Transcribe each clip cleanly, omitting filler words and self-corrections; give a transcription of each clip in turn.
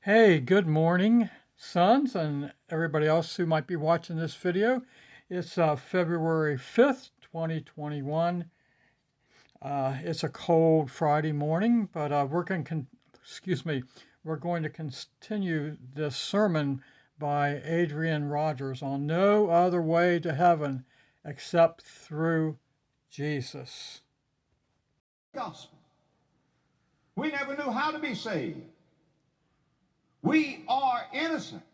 Hey, good morning, sons, and everybody else who might be watching this video. It's February 5th, 2021. It's a cold Friday morning, but we're going to continue this sermon by Adrian Rogers on no other way to heaven except through Jesus. Gospel. We never knew how to be saved. We are innocent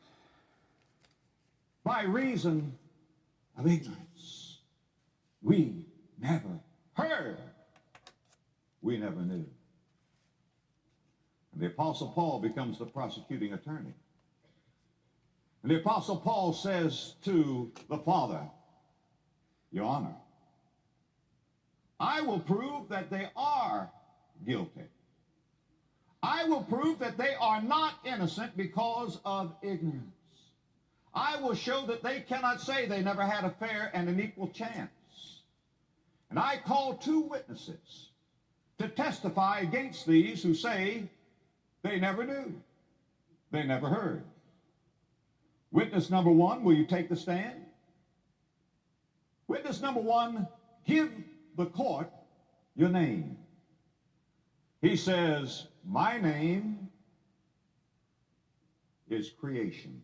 by reason of ignorance. We never heard. We never knew. And the Apostle Paul becomes the prosecuting attorney. And the Apostle Paul says to the Father, Your Honor, I will prove that they are guilty. I will prove that they are not innocent because of ignorance. I will show that they cannot say they never had a fair and an equal chance. And I call two witnesses to testify against these who say they never knew, they never heard. Witness number one, will you take the stand? Witness number one, give the court your name. He says, my name is creation.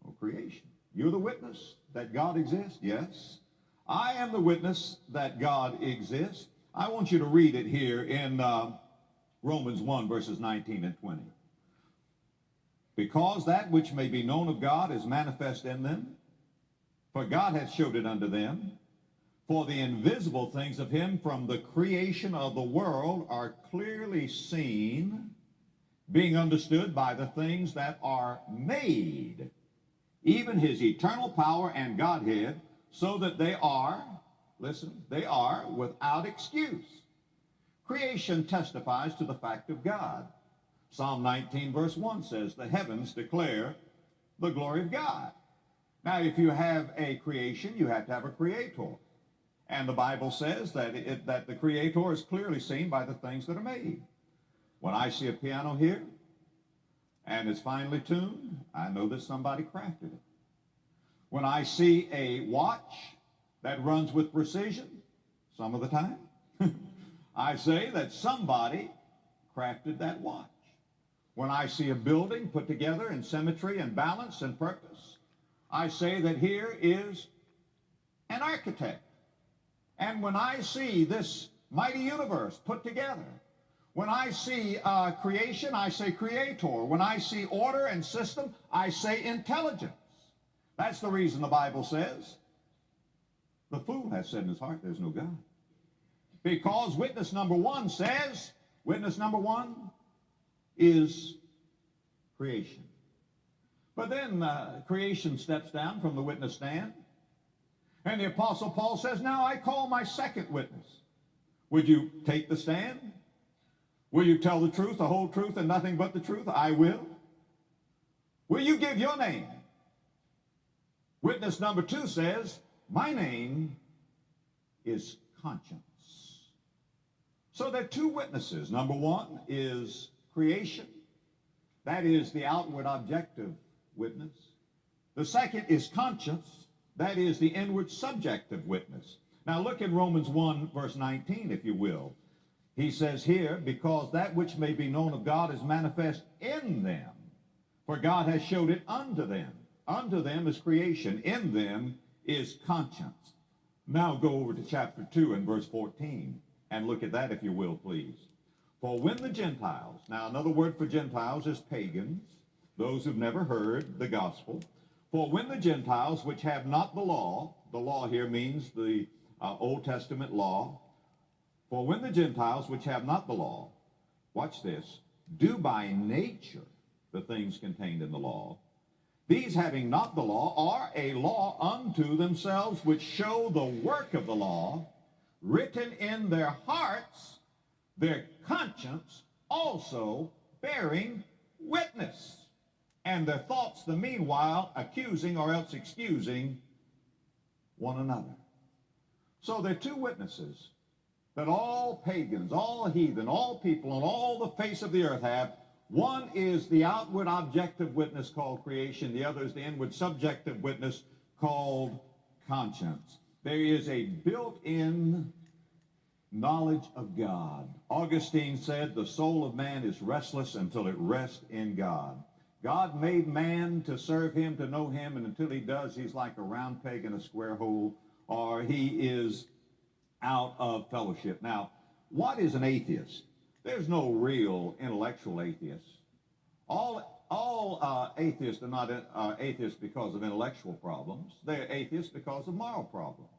Oh, creation. You're the witness that God exists? Yes. I am the witness that God exists. I want you to read it here in Romans 1, verses 19 and 20. Because that which may be known of God is manifest in them, for God hath showed it unto them. For the invisible things of him from the creation of the world are clearly seen, being understood by the things that are made, even his eternal power and Godhead, so that they are, listen, they are without excuse. Creation testifies to the fact of God. Psalm 19 verse 1 says, the heavens declare the glory of God. Now, if you have a creation, you have to have a creator. And the Bible says that the Creator is clearly seen by the things that are made. When I see a piano here, and it's finely tuned, I know that somebody crafted it. When I see a watch that runs with precision, some of the time, I say that somebody crafted that watch. When I see a building put together in symmetry and balance and purpose, I say that here is an architect. And when I see this mighty universe put together, when I see creation, I say creator. When I see order and system, I say intelligence. That's the reason the Bible says, the fool has said in his heart, there's no God. Because witness number one says, witness number one is creation. But then creation steps down from the witness stand. And the Apostle Paul says, now I call my second witness. Would you take the stand? Will you tell the truth, the whole truth, and nothing but the truth? I will. Will you give your name? Witness number two says, my name is conscience. So there are two witnesses. Number one is creation. That is the outward objective witness. The second is conscience. That is the inward subjective witness. Now look in Romans 1, verse 19, if you will. He says here, because that which may be known of God is manifest in them, for God has showed it unto them. Unto them is creation. In them is conscience. Now go over to chapter 2 and verse 14, and look at that, if you will, please. For when the Gentiles, now another word for Gentiles is pagans, those who've never heard the gospel. For when the Gentiles, which have not the law here means the Old Testament law. For when the Gentiles, which have not the law, watch this, do by nature the things contained in the law, these having not the law are a law unto themselves, which show the work of the law, written in their hearts, their conscience also bearing witness. And their thoughts the meanwhile accusing or else excusing one another. So there are two witnesses that all pagans, all heathen, all people on all the face of the earth have. One is the outward objective witness called creation. The other is the inward subjective witness called conscience. There is a built-in knowledge of God. Augustine said, the soul of man is restless until it rests in God. God made man to serve him, to know him, and until he does, he's like a round peg in a square hole, or he is out of fellowship. Now, what is an atheist? There's no real intellectual atheists. All atheists are not atheists because of intellectual problems. They're atheists because of moral problems.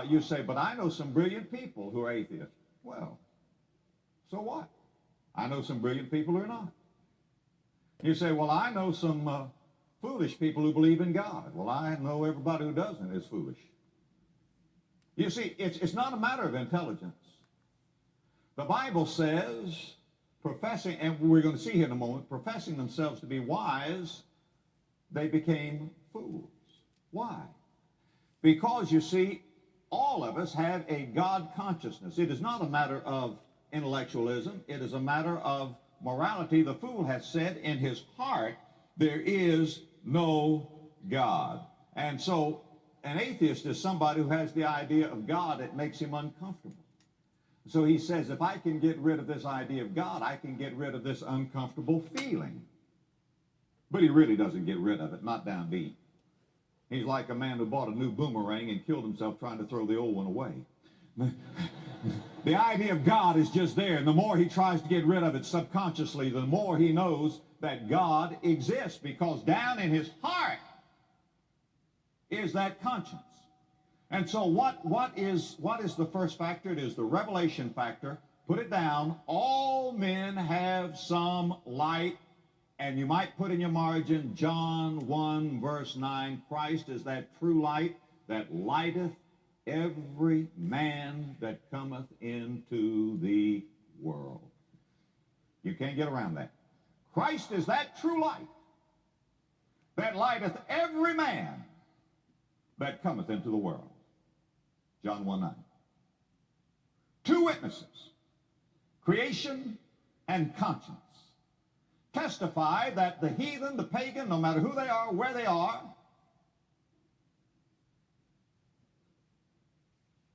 You say, but I know some brilliant people who are atheists. Well, so what? I know some brilliant people who are not. You say, well, I know some foolish people who believe in God. Well, I know everybody who doesn't is foolish. You see, it's not a matter of intelligence. The Bible says, professing, and we're going to see here in a moment, professing themselves to be wise, they became fools. Why? Because, you see, all of us have a God consciousness. It is not a matter of intellectualism. It is a matter of morality. The fool has said in his heart, there is no God. And so an atheist is somebody who has the idea of God that makes him uncomfortable. So he says, if I can get rid of this idea of God, I can get rid of this uncomfortable feeling. But he really doesn't get rid of it, not down deep. He's like a man who bought a new boomerang and killed himself trying to throw the old one away. The idea of God is just there, and the more he tries to get rid of it subconsciously, the more he knows that God exists, because down in his heart is that conscience. And so what is the first factor? It is the revelation factor. Put it down. All men have some light. And you might put in your margin John 1 verse 9. Christ is that true light that lighteth every man that cometh into the world. You can't get around that. Christ is that true light that lighteth every man that cometh into the world. John 1:9. Two witnesses, creation and conscience, testify that the heathen, the pagan, no matter who they are, where they are,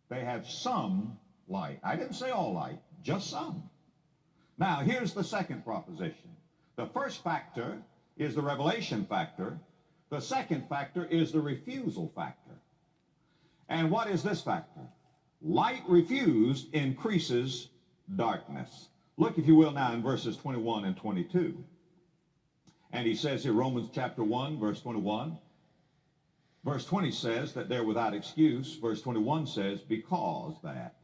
they have some light. I didn't say all light, just some. Now, here's the second proposition. The first factor is the revelation factor. The second factor is the refusal factor. And what is this factor? Light refused increases darkness. Look, if you will, now in verses 21 and 22. And he says here, Romans chapter 1, verse 21. Verse 20 says that they're without excuse. Verse 21 says, because that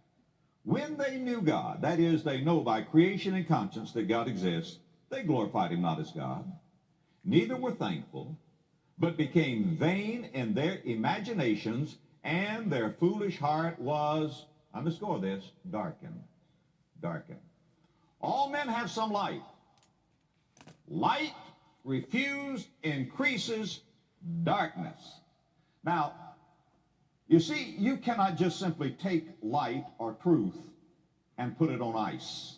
when they knew God, that is, they know by creation and conscience that God exists, they glorified him not as God, neither were thankful, but became vain in their imaginations, and their foolish heart was, underscore this, darkened. Darkened. All men have some light. Light refused increases darkness. Now, you see, you cannot just simply take light or truth and put it on ice.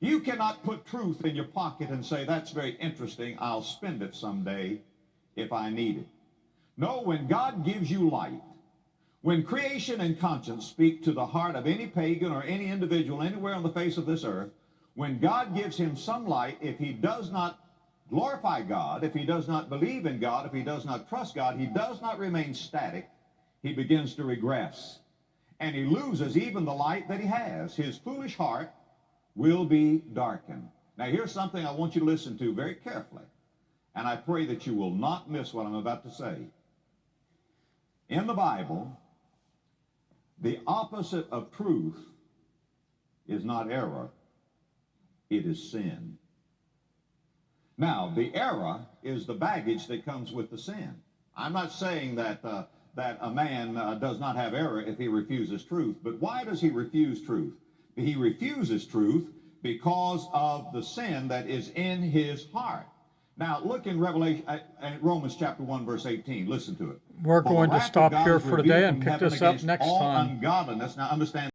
You cannot put truth in your pocket and say, that's very interesting, I'll spend it someday if I need it. No, when God gives you light, when creation and conscience speak to the heart of any pagan or any individual anywhere on the face of this earth, when God gives him some light, if he does not glorify God, if he does not believe in God, if he does not trust God, he does not remain static. He begins to regress. And he loses even the light that he has. His foolish heart will be darkened. Now here's something I want you to listen to very carefully. And I pray that you will not miss what I'm about to say. In the Bible, the opposite of truth is not error, it is sin. Now, the error is the baggage that comes with the sin. I'm not saying that a man does not have error if he refuses truth, but why does he refuse truth? He refuses truth because of the sin that is in his heart. Now, look in Romans chapter 1, verse 18. Listen to it. We're going to stop here for today and pick this up next time. Ungodliness. Now, understand.